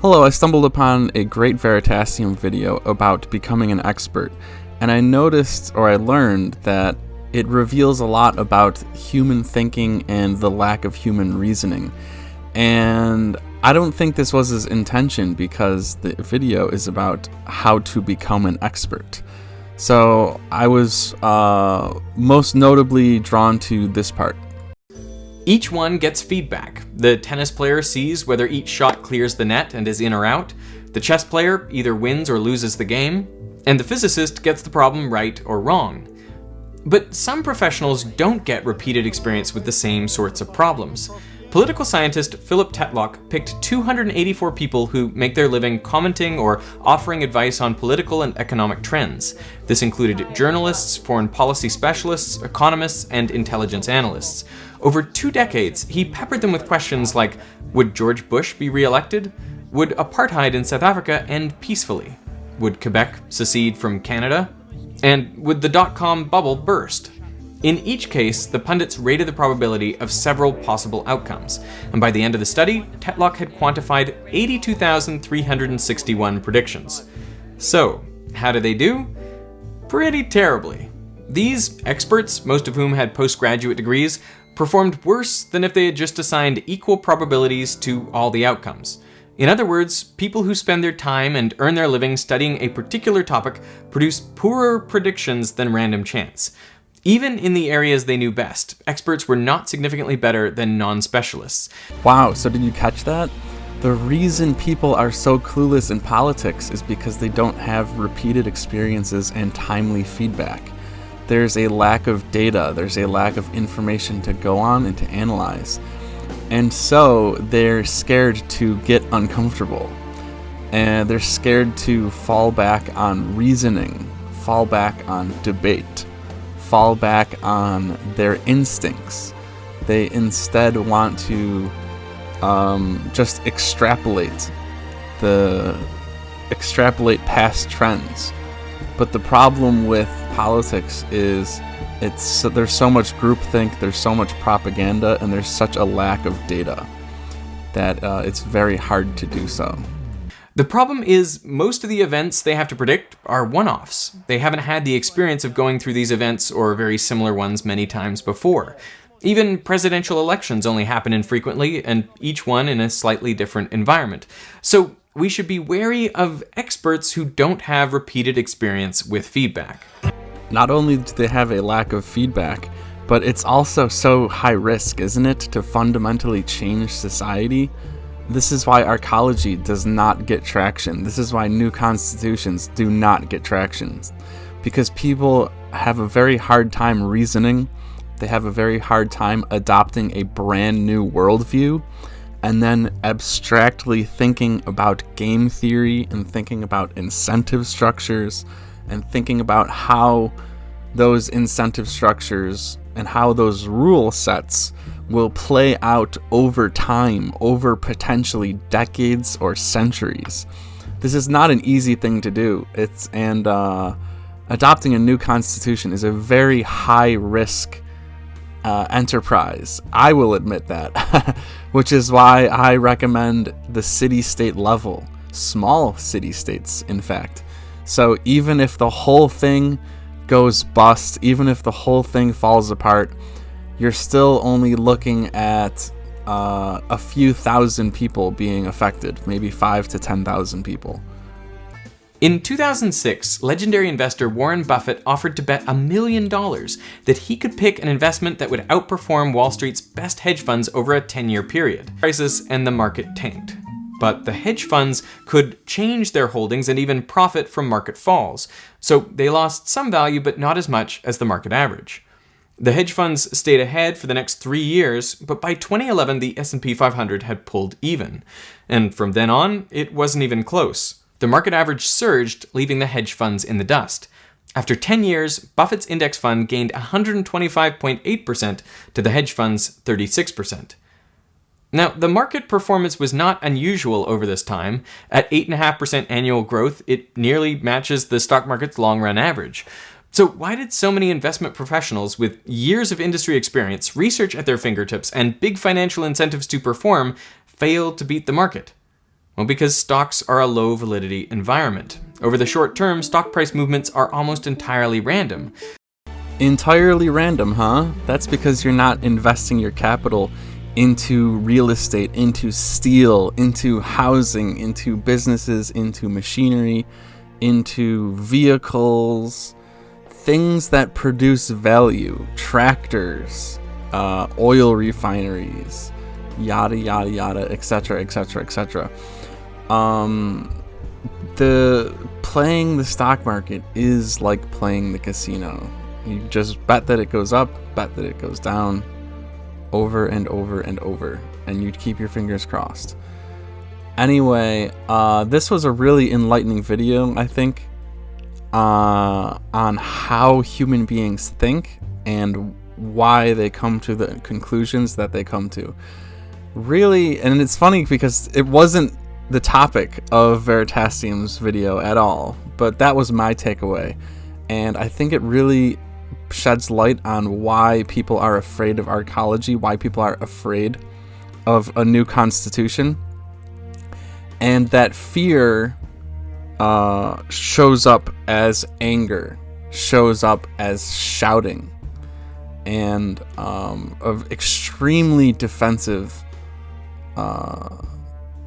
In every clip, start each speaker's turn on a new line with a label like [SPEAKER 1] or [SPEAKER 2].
[SPEAKER 1] Hello, I stumbled upon a great Veritasium video about becoming an expert, and I noticed, or I learned, that it reveals a lot about human thinking and the lack of human reasoning. And I don't think this was his intention, because the video is about how to become an expert. So I was most notably drawn to this part.
[SPEAKER 2] Each one gets feedback. The tennis player sees whether each shot clears the net and is in or out. The chess player either wins or loses the game. And the physicist gets the problem right or wrong. But some professionals don't get repeated experience with the same sorts of problems. Political scientist Philip Tetlock picked 284 people who make their living commenting or offering advice on political and economic trends. This included journalists, foreign policy specialists, economists, and intelligence analysts. Over 2 decades, he peppered them with questions like, would George Bush be re-elected? Would apartheid in South Africa end peacefully? Would Quebec secede from Canada? And would the dot-com bubble burst? In each case, the pundits rated the probability of several possible outcomes, and by the end of the study, Tetlock had quantified 82,361 predictions. So, how did they do? Pretty terribly. These experts, most of whom had postgraduate degrees, performed worse than if they had just assigned equal probabilities to all the outcomes. In other words, people who spend their time and earn their living studying a particular topic produce poorer predictions than random chance. Even in the areas they knew best, experts were not significantly better than non-specialists.
[SPEAKER 1] Wow, so did you catch that? The reason people are so clueless in politics is because they don't have repeated experiences and timely feedback. There's a lack of data, there's a lack of information to go on and to analyze. And so they're scared to get uncomfortable. And they're scared to fall back on reasoning, fall back on debate, fall back on their instincts. They instead want to just extrapolate past trends. But the problem with politics is there's so much groupthink, there's so much propaganda, and there's such a lack of data that it's very hard to do so.
[SPEAKER 2] The problem is most of the events they have to predict are one-offs. They haven't had the experience of going through these events or very similar ones many times before. Even presidential elections only happen infrequently, and each one in a slightly different environment. So we should be wary of experts who don't have repeated experience with feedback.
[SPEAKER 1] Not only do they have a lack of feedback, but it's also so high risk, isn't it, to fundamentally change society? This is why Arcology does not get traction. This is why new constitutions do not get traction. Because people have a very hard time reasoning, they have a very hard time adopting a brand new worldview, and then abstractly thinking about game theory and thinking about incentive structures and thinking about how those incentive structures and how those rule sets will play out over time, over potentially decades or centuries. This is not an easy thing to do. Adopting a new constitution is a very high risk enterprise. I will admit that, which is why I recommend the city-state level, small city-states, in fact. So even if the whole thing goes bust, even if the whole thing falls apart, you're still only looking at a few thousand people being affected, maybe 5,000 to 10,000 people.
[SPEAKER 2] In 2006, legendary investor Warren Buffett offered to bet $1 million that he could pick an investment that would outperform Wall Street's best hedge funds over a 10-year period. Crisis and the market tanked. But the hedge funds could change their holdings and even profit from market falls. So they lost some value, but not as much as the market average. The hedge funds stayed ahead for the next 3 years, but by 2011, the S&P 500 had pulled even. And from then on, it wasn't even close. The market average surged, leaving the hedge funds in the dust. After 10 years, Buffett's index fund gained 125.8% to the hedge fund's 36%. Now, the market performance was not unusual over this time. At 8.5% annual growth, it nearly matches the stock market's long-run average. So why did so many investment professionals with years of industry experience, research at their fingertips, and big financial incentives to perform fail to beat the market? Well, because stocks are a low validity environment. Over the short term, stock price movements are almost entirely random.
[SPEAKER 1] Entirely random, huh? That's because you're not investing your capital into real estate, into steel, into housing, into businesses, into machinery, into vehicles, things that produce value, tractors, oil refineries, yada yada yada, etc., etc., etc. The playing the stock market is like playing the casino. You just bet that it goes up, bet that it goes down, over and over and over, and you'd keep your fingers crossed. Anyway, this was a really enlightening video, I think, on how human beings think and why they come to the conclusions that they come to. Really, and it's funny because it wasn't the topic of Veritasium's video at all, but that was my takeaway, and I think it really sheds light on why people are afraid of Arcology, why people are afraid of a new constitution, and that fear shows up as anger, shows up as shouting, and of extremely defensive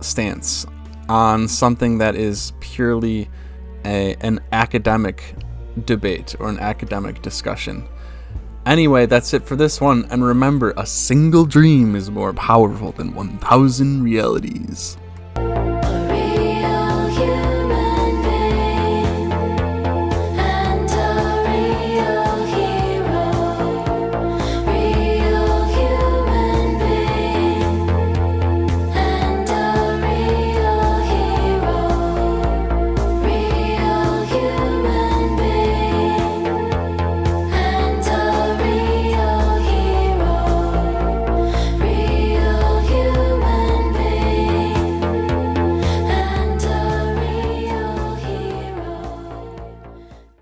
[SPEAKER 1] stance on something that is purely an academic debate or an academic discussion. Anyway, that's it for this one, and remember, a single dream is more powerful than 1,000 realities.